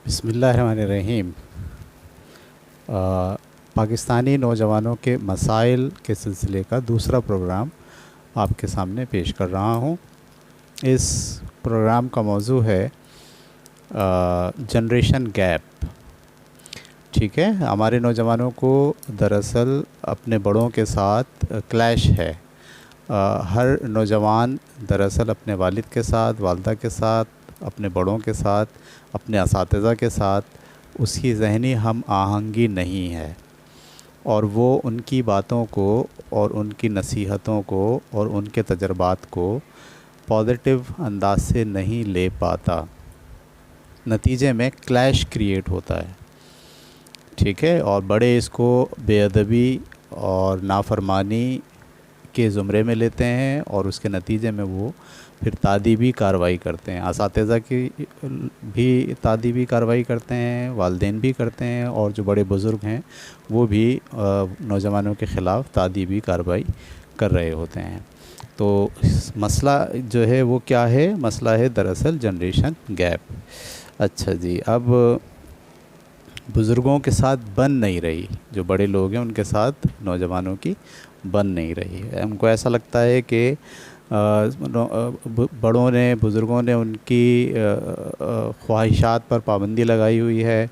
بسم اللہ الرحمن الرحیم۔ پاکستانی نوجوانوں کے مسائل کے سلسلے کا دوسرا پروگرام آپ کے سامنے پیش کر رہا ہوں۔ اس پروگرام کا موضوع ہے جنریشن گیپ۔ ٹھیک ہے، ہمارے نوجوانوں کو دراصل اپنے بڑوں کے ساتھ کلیش ہے۔ ہر نوجوان دراصل اپنے والد کے ساتھ، والدہ کے ساتھ، اپنے بڑوں کے ساتھ، اپنے اساتذہ کے ساتھ اس کی ذہنی ہم آہنگی نہیں ہے، اور وہ ان کی باتوں کو اور ان کی نصیحتوں کو اور ان کے تجربات کو پازیٹیو انداز سے نہیں لے پاتا۔ نتیجے میں کلیش کریٹ ہوتا ہے، ٹھیک ہے، اور بڑے اس کو بے ادبی اور نافرمانی کے زمرے میں لیتے ہیں، اور اس کے نتیجے میں وہ پھر تادیبی کارروائی کرتے ہیں۔ اساتذہ کی بھی تادیبی کارروائی کرتے ہیں، والدین بھی کرتے ہیں، اور جو بڑے بزرگ ہیں وہ بھی نوجوانوں کے خلاف تادیبی کارروائی کر رہے ہوتے ہیں۔ تو مسئلہ جو ہے وہ کیا ہے؟ مسئلہ ہے دراصل جنریشن گیپ۔ اچھا جی، اب بزرگوں کے ساتھ بن نہیں رہی، جو بڑے لوگ ہیں ان کے ساتھ نوجوانوں کی بن نہیں رہی ہے۔ ہم کو ایسا لگتا ہے کہ بڑوں نے، بزرگوں نے ان کی خواہشات پر پابندی لگائی ہوئی ہے،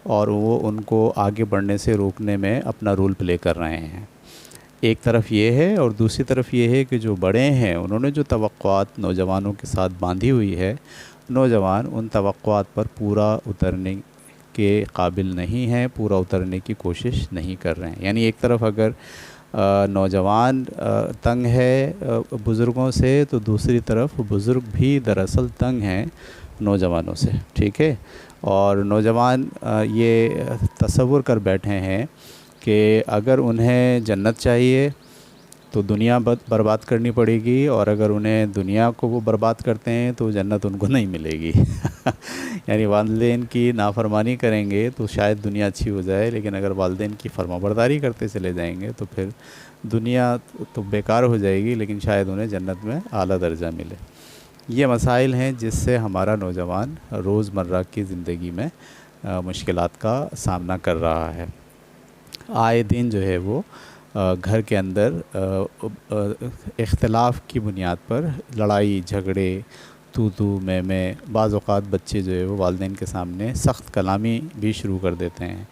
اور وہ ان کو آگے بڑھنے سے روکنے میں اپنا رول پلے کر رہے ہیں۔ ایک طرف یہ ہے، اور دوسری طرف یہ ہے کہ جو بڑے ہیں انہوں نے جو توقعات نوجوانوں کے ساتھ باندھی ہوئی ہے، نوجوان ان توقعات پر پورا اترنے کے قابل نہیں ہیں، پورا اترنے کی کوشش نہیں کر رہے ہیں۔ یعنی ایک طرف اگر نوجوان تنگ ہے بزرگوں سے، تو دوسری طرف بزرگ بھی دراصل تنگ ہیں نوجوانوں سے، ٹھیک ہے۔ اور نوجوان یہ تصور کر بیٹھے ہیں کہ اگر انہیں جنت چاہیے تو دنیا برباد کرنی پڑے گی، اور اگر انہیں دنیا کو وہ برباد کرتے ہیں تو جنت ان کو نہیں ملے گی۔ یعنی والدین کی نافرمانی کریں گے تو شاید دنیا اچھی ہو جائے، لیکن اگر والدین کی فرمانبرداری کرتے چلے جائیں گے تو پھر دنیا تو بیکار ہو جائے گی، لیکن شاید انہیں جنت میں اعلیٰ درجہ ملے۔ یہ مسائل ہیں جس سے ہمارا نوجوان روزمرہ کی زندگی میں مشکلات کا سامنا کر رہا ہے۔ آئے دن جو ہے وہ گھر کے اندر اختلاف کی بنیاد پر لڑائی جھگڑے، تو میں بعض اوقات بچے جو ہے وہ والدین کے سامنے سخت کلامی بھی شروع کر دیتے ہیں،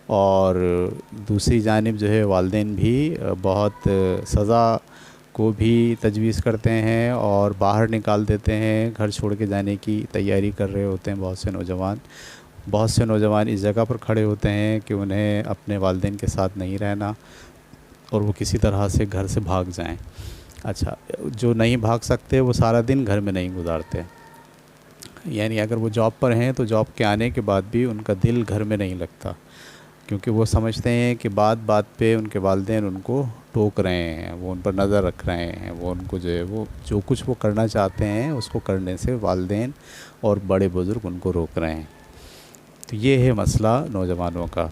اور دوسری جانب جو ہے والدین بھی بہت سزا کو بھی تجویز کرتے ہیں اور باہر نکال دیتے ہیں، گھر چھوڑ کے جانے کی تیاری کر رہے ہوتے ہیں بہت سے نوجوان اس جگہ پر کھڑے ہوتے ہیں کہ انہیں اپنے والدین کے ساتھ نہیں رہنا، اور وہ کسی طرح سے گھر سے بھاگ جائیں۔ اچھا، جو نہیں بھاگ سکتے وہ سارا دن گھر میں نہیں گزارتے، یعنی اگر وہ جاب پر ہیں تو جاب کے آنے کے بعد بھی ان کا دل گھر میں نہیں لگتا، کیونکہ وہ سمجھتے ہیں کہ بات بات پہ ان کے والدین ان کو ٹوک رہے ہیں، وہ ان پر نظر رکھ رہے ہیں، وہ ان کو جو ہے وہ جو کچھ وہ کرنا چاہتے ہیں اس کو کرنے سے والدین اور بڑے بزرگ ان کو روک رہے ہیں۔ تو یہ ہے مسئلہ نوجوانوں کا،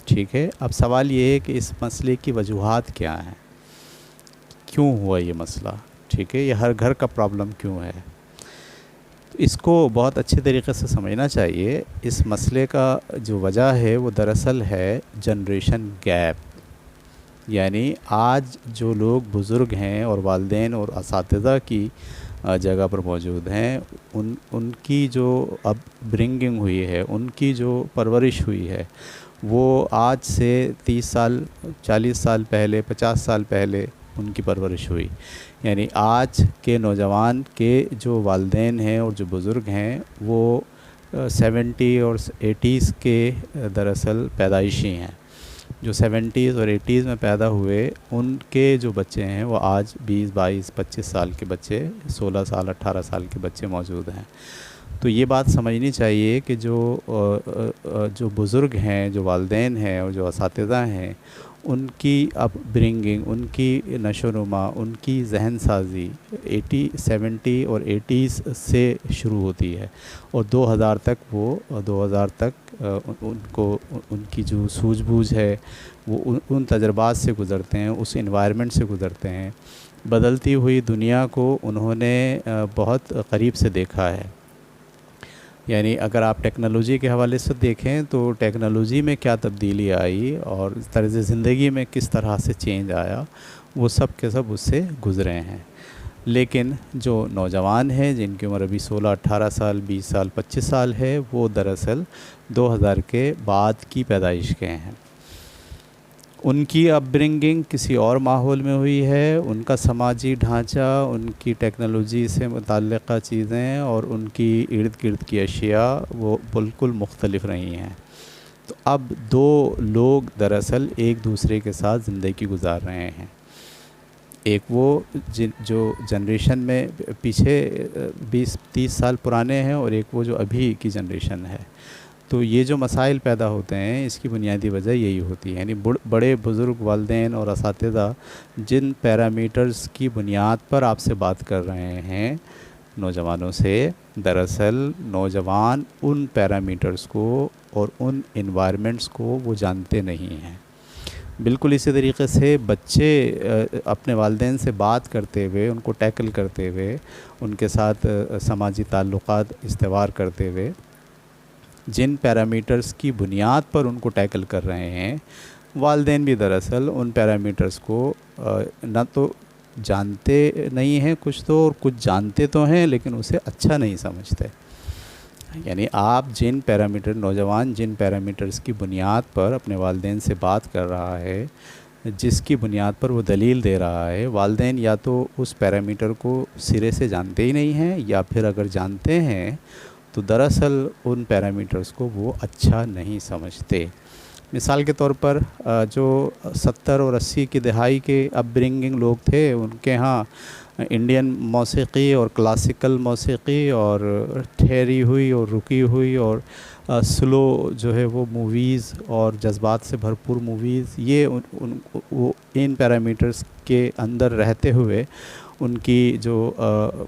ٹھیک ہے۔ اب سوال یہ ہے کہ اس مسئلے کی وجوہات کیا ہیں، کیوں ہوا یہ مسئلہ، ٹھیک ہے، یہ ہر گھر کا پرابلم کیوں ہے؟ اس کو بہت اچھے طریقے سے سمجھنا چاہیے۔ اس مسئلے کا جو وجہ ہے وہ دراصل ہے جنریشن گیپ، یعنی آج جو لوگ بزرگ ہیں اور والدین اور اساتذہ کی جگہ پر موجود ہیں، ان کی جو اب برنگنگ ہوئی ہے، ان کی جو پرورش ہوئی ہے، وہ آج سے 30 سال 40 سال پہلے 50 سال پہلے ان کی پرورش ہوئی۔ یعنی آج کے نوجوان کے جو والدین ہیں اور جو بزرگ ہیں وہ 70 اور 80s کے دراصل پیدائشی ہیں۔ جو 70s اور 80s میں پیدا ہوئے ان کے جو بچے ہیں وہ آج 20 22 25 سال کے بچے، 16 سال 18 سال کے بچے موجود ہیں۔ تو یہ بات سمجھنی چاہیے کہ جو بزرگ ہیں، جو والدین ہیں اور جو اساتذہ ہیں، ان کی اپ برنگنگ، ان کی نشو و نما، ان کی ذہن سازی 70 اور 80s سے شروع ہوتی ہے، اور 2000 تک ان کو ان کی جو سوجھ بوجھ ہے وہ ان تجربات سے گزرتے ہیں، اس انوائرمنٹ سے گزرتے ہیں۔ بدلتی ہوئی دنیا کو انہوں نے بہت قریب سے دیکھا ہے۔ یعنی اگر آپ ٹیکنالوجی کے حوالے سے دیکھیں تو ٹیکنالوجی میں کیا تبدیلی آئی اور طرز زندگی میں کس طرح سے چینج آیا، وہ سب کے سب اس سے گزرے ہیں۔ لیکن جو نوجوان ہیں جن کی عمر ابھی 16-18 سال، 20 سال، 25 سال ہے، وہ دراصل 2000 کے بعد کی پیدائش کے ہیں۔ ان کی اپ برنگنگ کسی اور ماحول میں ہوئی ہے، ان کا سماجی ڈھانچہ، ان کی ٹیکنالوجی سے متعلقہ چیزیں اور ان کی ارد گرد کی اشیاء وہ بالکل مختلف رہی ہیں۔ تو اب دو لوگ دراصل ایک دوسرے کے ساتھ زندگی گزار رہے ہیں، ایک وہ جو جنریشن میں پیچھے 20-30 سال پرانے ہیں، اور ایک وہ جو ابھی کی جنریشن ہے۔ تو یہ جو مسائل پیدا ہوتے ہیں اس کی بنیادی وجہ یہی ہوتی ہے، یعنی بڑے بزرگ والدین اور اساتذہ جن پیرامیٹرز کی بنیاد پر آپ سے بات کر رہے ہیں نوجوانوں سے، دراصل نوجوان ان پیرامیٹرز کو اور ان انوائرمنٹس کو وہ جانتے نہیں ہیں۔ بالکل اسی طریقے سے بچے اپنے والدین سے بات کرتے ہوئے، ان کو ٹیکل کرتے ہوئے، ان کے ساتھ سماجی تعلقات استوار کرتے ہوئے جن پیرامیٹرز کی بنیاد پر ان کو ٹیکل کر رہے ہیں، والدین بھی دراصل ان پیرامیٹرز کو نہ تو جانتے نہیں ہیں کچھ تو، اور کچھ جانتے تو ہیں لیکن اسے اچھا نہیں سمجھتے۔ یعنی آپ نوجوان جن پیرامیٹرز کی بنیاد پر اپنے والدین سے بات کر رہا ہے، جس کی بنیاد پر وہ دلیل دے رہا ہے، والدین یا تو اس پیرامیٹر کو سرے سے جانتے ہی نہیں ہیں، یا پھر اگر جانتے ہیں تو دراصل ان پیرامیٹرز کو وہ اچھا نہیں سمجھتے۔ مثال کے طور پر جو 70 اور 80 کی دہائی کے اپ برنگنگ لوگ تھے، ان کے ہاں انڈین موسیقی اور کلاسیکل موسیقی اور ٹھہری ہوئی اور رکی ہوئی اور سلو جو ہے وہ موویز اور جذبات سے بھرپور موویز، یہ ان پیرامیٹرز کے اندر رہتے ہوئے ان کی جو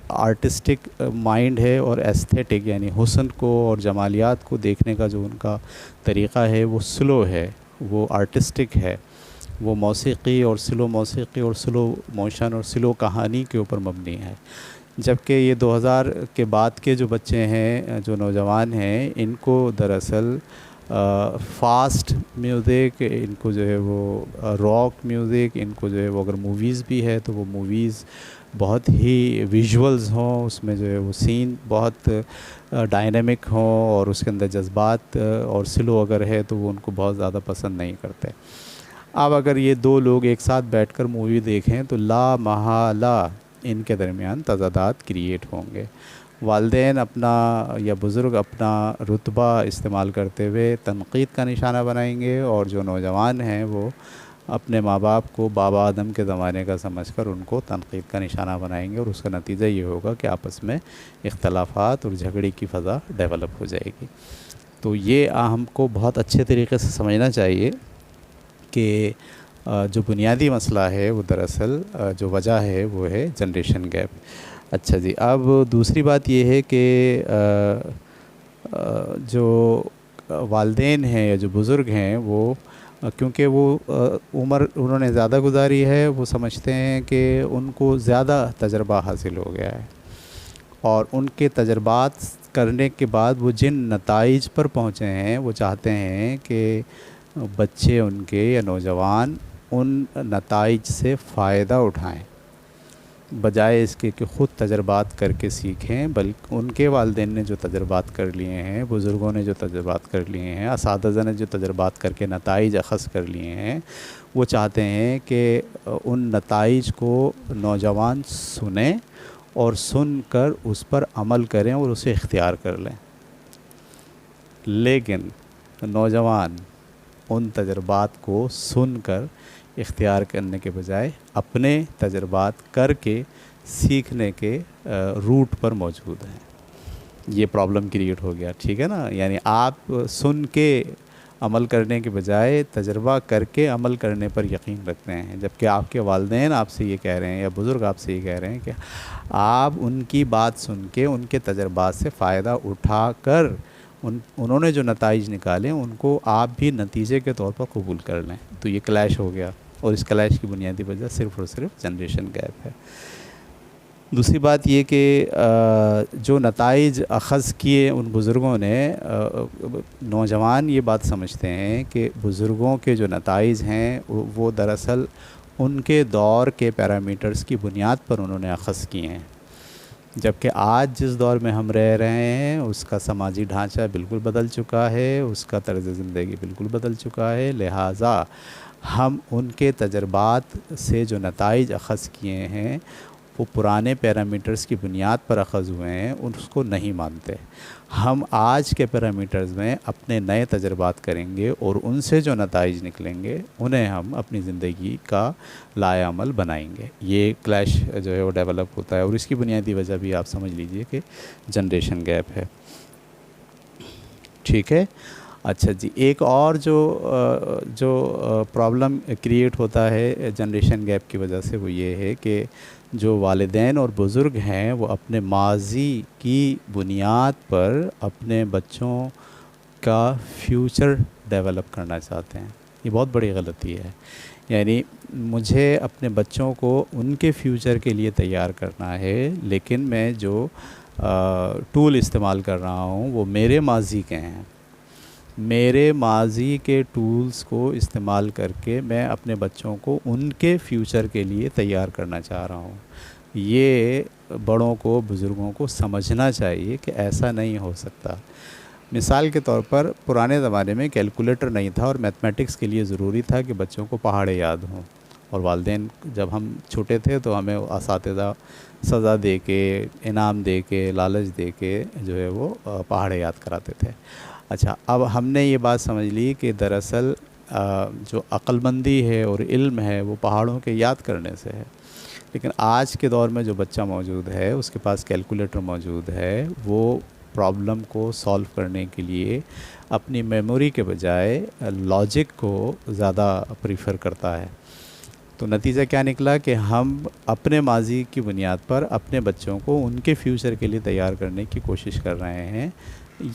آرٹسٹک مائنڈ ہے اور ایستھیٹک یعنی حسن کو اور جمالیات کو دیکھنے کا جو ان کا طریقہ ہے وہ سلو ہے، وہ آرٹسٹک ہے، وہ موسیقی اور سلو موسیقی اور سلو موشن اور سلو کہانی کے اوپر مبنی ہے۔ جبکہ یہ 2000 کے بعد کے جو بچے ہیں، جو نوجوان ہیں، ان کو دراصل فاسٹ میوزک، ان کو جو ہے وہ راک میوزک، ان کو جو ہے وہ اگر موویز بھی ہے تو وہ موویز بہت ہی ویژولز ہوں، اس میں جو ہے وہ سین بہت ڈائنامک ہوں اور اس کے اندر جذبات، اور سلو اگر ہے تو وہ ان کو بہت زیادہ پسند نہیں کرتے۔ اب اگر یہ دو لوگ ایک ساتھ بیٹھ کر مووی دیکھیں تو لا محالہ ان کے درمیان تضادات کریٹ ہوں گے۔ والدین اپنا یا بزرگ اپنا رتبہ استعمال کرتے ہوئے تنقید کا نشانہ بنائیں گے، اور جو نوجوان ہیں وہ اپنے ماں باپ کو بابا آدم کے زمانے کا سمجھ کر ان کو تنقید کا نشانہ بنائیں گے، اور اس کا نتیجہ یہ ہوگا کہ آپس میں اختلافات اور جھگڑے کی فضا ڈیولپ ہو جائے گی۔ تو یہ ہم کو بہت اچھے طریقے سے سمجھنا چاہیے کہ جو بنیادی مسئلہ ہے وہ دراصل جو وجہ ہے وہ ہے جنریشن گیپ۔ اچھا جی، اب دوسری بات یہ ہے کہ جو والدین ہیں یا جو بزرگ ہیں وہ کیونکہ وہ عمر انہوں نے زیادہ گزاری ہے، وہ سمجھتے ہیں کہ ان کو زیادہ تجربہ حاصل ہو گیا ہے، اور ان کے تجربات کرنے کے بعد وہ جن نتائج پر پہنچے ہیں وہ چاہتے ہیں کہ بچے ان کے یا نوجوان ان نتائج سے فائدہ اٹھائیں، بجائے اس کے کہ خود تجربات کر کے سیکھیں، بلکہ ان کے والدین نے جو تجربات کر لیے ہیں، بزرگوں نے جو تجربات کر لیے ہیں، اساتذہ نے جو تجربات کر کے نتائج اخذ کر لیے ہیں، وہ چاہتے ہیں کہ ان نتائج کو نوجوان سنیں اور سن کر اس پر عمل کریں اور اسے اختیار کر لیں۔ لیکن نوجوان ان تجربات کو سن کر اختیار کرنے کے بجائے اپنے تجربات کر کے سیکھنے کے روٹ پر موجود ہیں۔ یہ پرابلم کریٹ ہو گیا، ٹھیک ہے نا؟ یعنی آپ سن کے عمل کرنے کے بجائے تجربہ کر کے عمل کرنے پر یقین رکھتے ہیں، جبکہ آپ کے والدین آپ سے یہ کہہ رہے ہیں یا بزرگ آپ سے یہ کہہ رہے ہیں کہ آپ ان کی بات سن کے ان کے تجربات سے فائدہ اٹھا کر انہوں نے جو نتائج نکالے ان کو آپ بھی نتیجے کے طور پر قبول کر لیں۔ تو یہ کلیش ہو گیا، اور اس کلیش کی بنیادی وجہ صرف اور صرف جنریشن گیپ ہے۔ دوسری بات یہ کہ جو نتائج اخذ کیے ان بزرگوں نے، نوجوان یہ بات سمجھتے ہیں کہ بزرگوں کے جو نتائج ہیں وہ دراصل ان کے دور کے پیرامیٹرز کی بنیاد پر انہوں نے اخذ کیے ہیں، جبکہ آج جس دور میں ہم رہ رہے ہیں اس کا سماجی ڈھانچہ بالکل بدل چکا ہے، اس کا طرز زندگی بالکل بدل چکا ہے، لہٰذا ہم ان کے تجربات سے جو نتائج اخذ کیے ہیں وہ پرانے پیرامیٹرز کی بنیاد پر اخذ ہوئے ہیں، اس کو نہیں مانتے۔ ہم آج کے پیرامیٹرز میں اپنے نئے تجربات کریں گے اور ان سے جو نتائج نکلیں گے انہیں ہم اپنی زندگی کا لائے عمل بنائیں گے۔ یہ کلیش جو ہے وہ ڈیولپ ہوتا ہے، اور اس کی بنیادی وجہ بھی آپ سمجھ لیجئے کہ جنریشن گیپ ہے۔ ٹھیک ہے، اچھا جی، ایک اور جو پرابلم کریٹ ہوتا ہے جنریشن گیپ کی وجہ سے وہ یہ ہے کہ جو والدین اور بزرگ ہیں وہ اپنے ماضی کی بنیاد پر اپنے بچوں کا فیوچر ڈیولپ کرنا چاہتے ہیں۔ یہ بہت بڑی غلطی ہے، یعنی مجھے اپنے بچوں کو ان کے فیوچر کے لیے تیار کرنا ہے، لیکن میں جو ٹول استعمال کر رہا ہوں وہ میرے ماضی کے ہیں۔ میرے ماضی کے ٹولز کو استعمال کر کے میں اپنے بچوں کو ان کے فیوچر کے لیے تیار کرنا چاہ رہا ہوں۔ یہ بڑوں کو، بزرگوں کو سمجھنا چاہیے کہ ایسا نہیں ہو سکتا۔ مثال کے طور پر پرانے زمانے میں کیلکولیٹر نہیں تھا، اور میتھمیٹکس کے لیے ضروری تھا کہ بچوں کو پہاڑے یاد ہوں، اور والدین جب ہم چھوٹے تھے تو ہمیں اساتذہ سزا دے کے، انعام دے کے، لالچ دے کے جو ہے وہ پہاڑے یاد کراتے تھے۔ اچھا، اب ہم نے یہ بات سمجھ لی کہ دراصل جو عقل مندی ہے اور علم ہے وہ پہاڑوں کے یاد کرنے سے ہے، لیکن آج کے دور میں جو بچہ موجود ہے اس کے پاس کیلکولیٹر موجود ہے، وہ پرابلم کو سولو کرنے کے لیے اپنی میموری کے بجائے لاجک کو زیادہ پریفر کرتا ہے۔ تو نتیجہ کیا نکلا کہ ہم اپنے ماضی کی بنیاد پر اپنے بچوں کو ان کے فیوچر کے لیے تیار کرنے کی کوشش کر رہے ہیں۔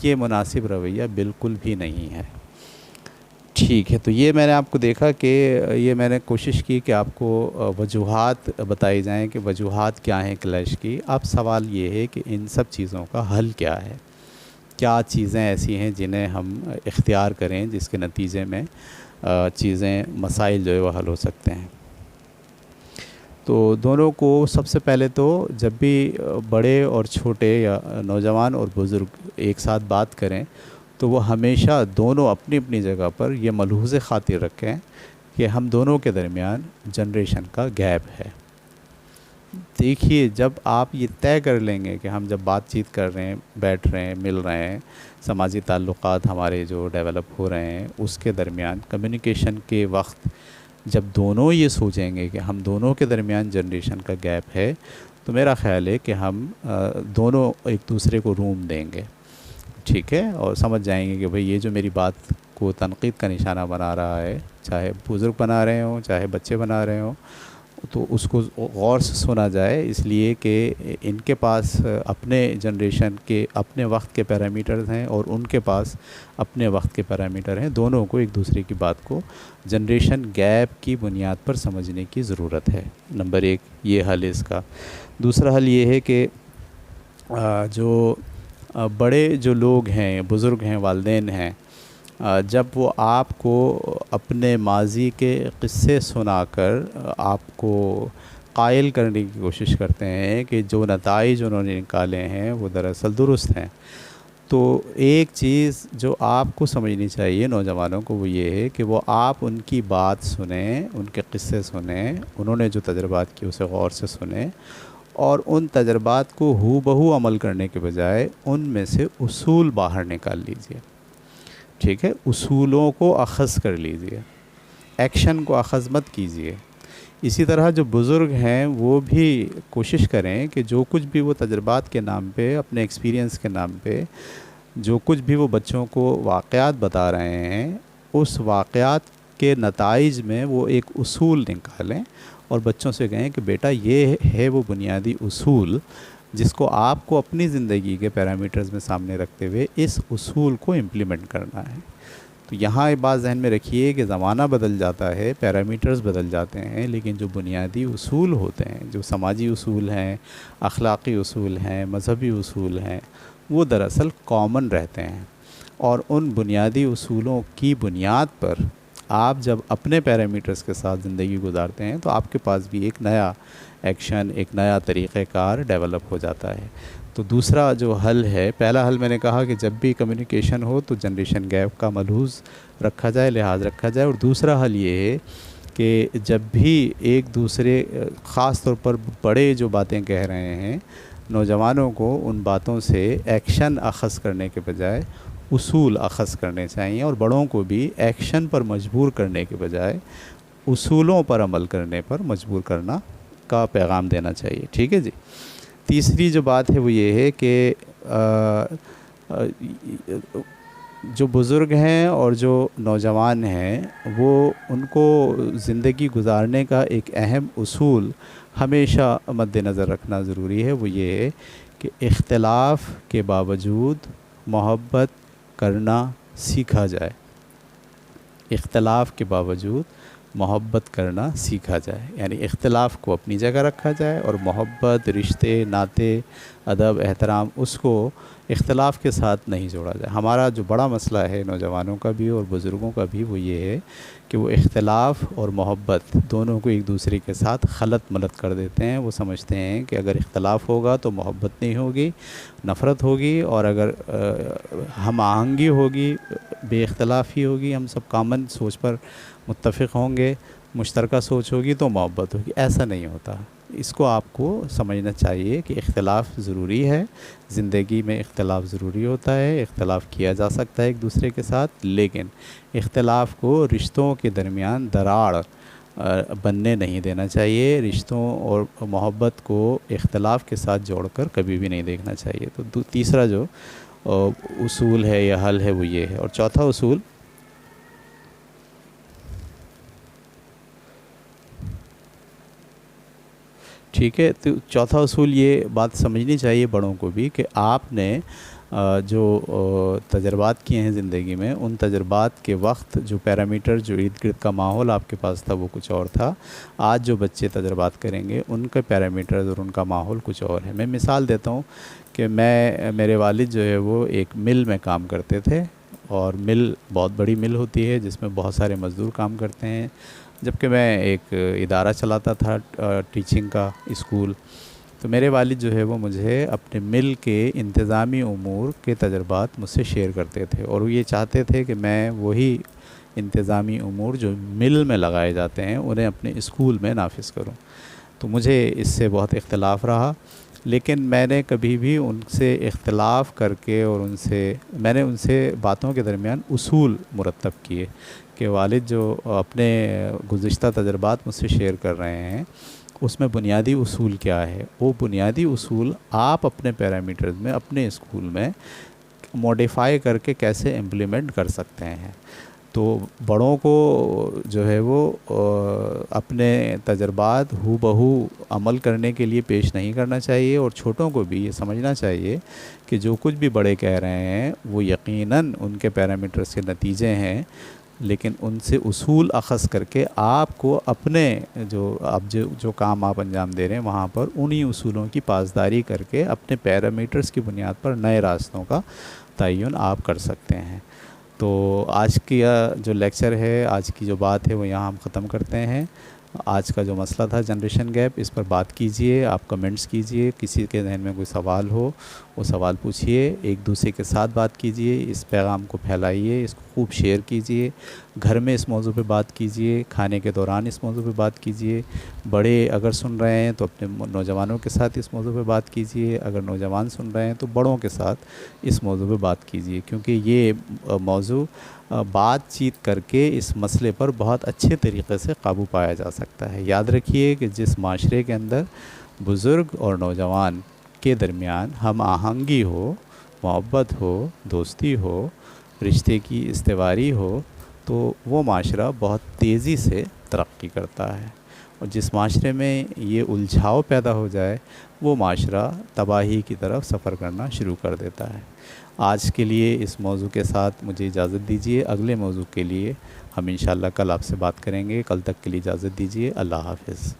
یہ مناسب رویہ بالکل بھی نہیں ہے۔ ٹھیک ہے، تو یہ میں نے آپ کو دیکھا کہ یہ میں نے کوشش کی کہ آپ کو وجوہات بتائی جائیں کہ وجوہات کیا ہیں کلیش کی۔ اب سوال یہ ہے کہ ان سب چیزوں کا حل کیا ہے، کیا چیزیں ایسی ہیں جنہیں ہم اختیار کریں جس کے نتیجے میں چیزیں، مسائل جو ہے وہ حل ہو سکتے ہیں۔ تو دونوں کو سب سے پہلے تو جب بھی بڑے اور چھوٹے یا نوجوان اور بزرگ ایک ساتھ بات کریں تو وہ ہمیشہ دونوں اپنی اپنی جگہ پر یہ ملحوظ خاطر رکھیں کہ ہم دونوں کے درمیان جنریشن کا گیپ ہے۔ دیکھیے، جب آپ یہ طے کر لیں گے کہ ہم جب بات چیت کر رہے ہیں، بیٹھ رہے ہیں، مل رہے ہیں، سماجی تعلقات ہمارے جو ڈیولپ ہو رہے ہیں اس کے درمیان کمیونیکیشن کے وقت جب دونوں یہ سوچیں گے کہ ہم دونوں کے درمیان جنریشن کا گیپ ہے، تو میرا خیال ہے کہ ہم دونوں ایک دوسرے کو روم دیں گے، ٹھیک ہے، اور سمجھ جائیں گے کہ بھئی یہ جو میری بات کو تنقید کا نشانہ بنا رہا ہے، چاہے بزرگ بنا رہے ہوں چاہے بچے بنا رہے ہوں، تو اس کو غور سے سنا جائے، اس لیے کہ ان کے پاس اپنے جنریشن کے اپنے وقت کے پیرامیٹرز ہیں اور ان کے پاس اپنے وقت کے پیرامیٹر ہیں۔ دونوں کو ایک دوسرے کی بات کو جنریشن گیپ کی بنیاد پر سمجھنے کی ضرورت ہے۔ نمبر ایک یہ حل ہے اس کا۔ دوسرا حل یہ ہے کہ جو بڑے جو لوگ ہیں، بزرگ ہیں، والدین ہیں، جب وہ آپ کو اپنے ماضی کے قصے سنا کر آپ کو قائل کرنے کی کوشش کرتے ہیں کہ جو نتائج انہوں نے نکالے ہیں وہ دراصل درست ہیں، تو ایک چیز جو آپ کو سمجھنی چاہیے نوجوانوں کو وہ یہ ہے کہ وہ آپ ان کی بات سنیں، ان کے قصے سنیں، انہوں نے جو تجربات کیے اسے غور سے سنیں، اور ان تجربات کو ہو بہو عمل کرنے کے بجائے ان میں سے اصول باہر نکال لیجئے، ٹھیک ہے، اصولوں کو اخذ کر لیجئے، ایکشن کو اخذ مت کیجئے۔ اسی طرح جو بزرگ ہیں وہ بھی کوشش کریں کہ جو کچھ بھی وہ تجربات کے نام پہ، اپنے ایکسپیرینس کے نام پہ جو کچھ بھی وہ بچوں کو واقعات بتا رہے ہیں، اس واقعات کے نتائج میں وہ ایک اصول نکالیں اور بچوں سے کہیں کہ بیٹا یہ ہے وہ بنیادی اصول جس کو آپ کو اپنی زندگی کے پیرامیٹرز میں سامنے رکھتے ہوئے اس اصول کو امپلیمنٹ کرنا ہے۔ تو یہاں یہ بات ذہن میں رکھیے کہ زمانہ بدل جاتا ہے، پیرامیٹرز بدل جاتے ہیں، لیکن جو بنیادی اصول ہوتے ہیں، جو سماجی اصول ہیں، اخلاقی اصول ہیں، مذہبی اصول ہیں، وہ دراصل کامن رہتے ہیں۔ اور ان بنیادی اصولوں کی بنیاد پر آپ جب اپنے پیرامیٹرز کے ساتھ زندگی گزارتے ہیں تو آپ کے پاس بھی ایک نیا ایکشن، ایک نیا طریقہ کار ڈیولپ ہو جاتا ہے۔ تو دوسرا جو حل ہے، پہلا حل میں نے کہا کہ جب بھی کمیونیکیشن ہو تو جنریشن گیپ کا ملحوظ رکھا جائے، لحاظ رکھا جائے، اور دوسرا حل یہ ہے کہ جب بھی ایک دوسرے خاص طور پر بڑے جو باتیں کہہ رہے ہیں، نوجوانوں کو ان باتوں سے ایکشن اخذ کرنے کے بجائے اصول اخذ کرنے چاہیے، اور بڑوں کو بھی ایکشن پر مجبور کرنے کے بجائے اصولوں پر عمل کرنے پر مجبور کرنا کا پیغام دینا چاہیے۔ ٹھیک ہے جی۔ تیسری جو بات ہے وہ یہ ہے کہ جو بزرگ ہیں اور جو نوجوان ہیں، وہ ان کو زندگی گزارنے کا ایک اہم اصول ہمیشہ مد نظر رکھنا ضروری ہے، وہ یہ ہے کہ اختلاف کے باوجود محبت کرنا سیکھا جائے۔ اختلاف کے باوجود محبت کرنا سیکھا جائے، یعنی اختلاف کو اپنی جگہ رکھا جائے اور محبت، رشتے، ناطے، ادب، احترام، اس کو اختلاف کے ساتھ نہیں جوڑا جائے۔ ہمارا جو بڑا مسئلہ ہے نوجوانوں کا بھی اور بزرگوں کا بھی وہ یہ ہے کہ وہ اختلاف اور محبت دونوں کو ایک دوسرے کے ساتھ خلط ملط کر دیتے ہیں۔ وہ سمجھتے ہیں کہ اگر اختلاف ہوگا تو محبت نہیں ہوگی، نفرت ہوگی، اور اگر ہم آہنگی ہوگی، بے اختلافی ہوگی، ہم سب کامن سوچ پر متفق ہوں گے، مشترکہ سوچ ہوگی تو محبت ہوگی۔ ایسا نہیں ہوتا۔ اس کو آپ کو سمجھنا چاہیے کہ اختلاف ضروری ہے، زندگی میں اختلاف ضروری ہوتا ہے، اختلاف کیا جا سکتا ہے ایک دوسرے کے ساتھ، لیکن اختلاف کو رشتوں کے درمیان دراڑ بننے نہیں دینا چاہیے۔ رشتوں اور محبت کو اختلاف کے ساتھ جوڑ کر کبھی بھی نہیں دیکھنا چاہیے۔ تو تیسرا جو اصول ہے یا حل ہے وہ یہ ہے۔ اور چوتھا اصول، ٹھیک ہے، تو چوتھا اصول یہ بات سمجھنی چاہیے بڑوں کو بھی کہ آپ نے جو تجربات کیے ہیں زندگی میں، ان تجربات کے وقت جو پیرامیٹر، جو ارد گرد کا ماحول آپ کے پاس تھا وہ کچھ اور تھا۔ آج جو بچے تجربات کریں گے ان کے پیرامیٹرز اور ان کا ماحول کچھ اور ہے۔ میں مثال دیتا ہوں کہ میرے والد جو ہے وہ ایک مل میں کام کرتے تھے، اور مل بہت بڑی مل ہوتی ہے جس میں بہت سارے مزدور کام کرتے ہیں، جبکہ میں ایک ادارہ چلاتا تھا ٹیچنگ کا، اسکول۔ تو میرے والد جو ہے وہ مجھے اپنے مل کے انتظامی امور کے تجربات مجھ سے شیئر کرتے تھے، اور وہ یہ چاہتے تھے کہ میں وہی انتظامی امور جو مل میں لگائے جاتے ہیں انہیں اپنے اسکول میں نافذ کروں۔ تو مجھے اس سے بہت اختلاف رہا، لیکن میں نے کبھی بھی ان سے اختلاف کر کے اور میں نے ان سے باتوں کے درمیان اصول مرتب کیے کہ والد جو اپنے گزشتہ تجربات مجھ سے شیئر کر رہے ہیں اس میں بنیادی اصول کیا ہے، وہ بنیادی اصول آپ اپنے پیرامیٹرز میں، اپنے اسکول میں موڈیفائی کر کے کیسے امپلیمنٹ کر سکتے ہیں۔ تو بڑوں کو جو ہے وہ اپنے تجربات ہو بہو عمل کرنے کے لیے پیش نہیں کرنا چاہیے، اور چھوٹوں کو بھی یہ سمجھنا چاہیے کہ جو کچھ بھی بڑے کہہ رہے ہیں وہ یقیناً ان کے پیرامیٹرز کے نتیجے ہیں، لیکن ان سے اصول اخذ کر کے آپ کو اپنے جو کام آپ انجام دے رہے ہیں وہاں پر انہی اصولوں کی پاسداری کر کے اپنے پیرامیٹرز کی بنیاد پر نئے راستوں کا تعین آپ کر سکتے ہیں۔ تو آج کی جو لیکچر ہے، آج کی جو بات ہے وہ یہاں ہم ختم کرتے ہیں۔ آج کا جو مسئلہ تھا جنریشن گیپ، اس پر بات کیجئے، آپ کمنٹس کیجئے، کسی کے ذہن میں کوئی سوال ہو وہ سوال پوچھئے، ایک دوسرے کے ساتھ بات کیجئے، اس پیغام کو پھیلائیے، اس کو خوب شیئر کیجئے، گھر میں اس موضوع پہ بات کیجئے، کھانے کے دوران اس موضوع پہ بات کیجئے، بڑے اگر سن رہے ہیں تو اپنے نوجوانوں کے ساتھ اس موضوع پہ بات کیجئے، اگر نوجوان سن رہے ہیں تو بڑوں کے ساتھ اس موضوع پہ بات کیجئے، کیونکہ یہ موضوع بات چیت کر کے اس مسئلے پر بہت اچھے طریقے سے قابو پایا جا سکتا ہے۔ یاد رکھیے کہ جس معاشرے کے اندر بزرگ اور نوجوان کے درمیان ہم آہنگی ہو، محبت ہو، دوستی ہو، رشتے کی استواری ہو، تو وہ معاشرہ بہت تیزی سے ترقی کرتا ہے، اور جس معاشرے میں یہ الجھاؤ پیدا ہو جائے وہ معاشرہ تباہی کی طرف سفر کرنا شروع کر دیتا ہے۔ آج کے لیے اس موضوع کے ساتھ مجھے اجازت دیجیے، اگلے موضوع کے لیے ہم انشاءاللہ کل آپ سے بات کریں گے۔ کل تک کے لیے اجازت دیجیے، اللہ حافظ۔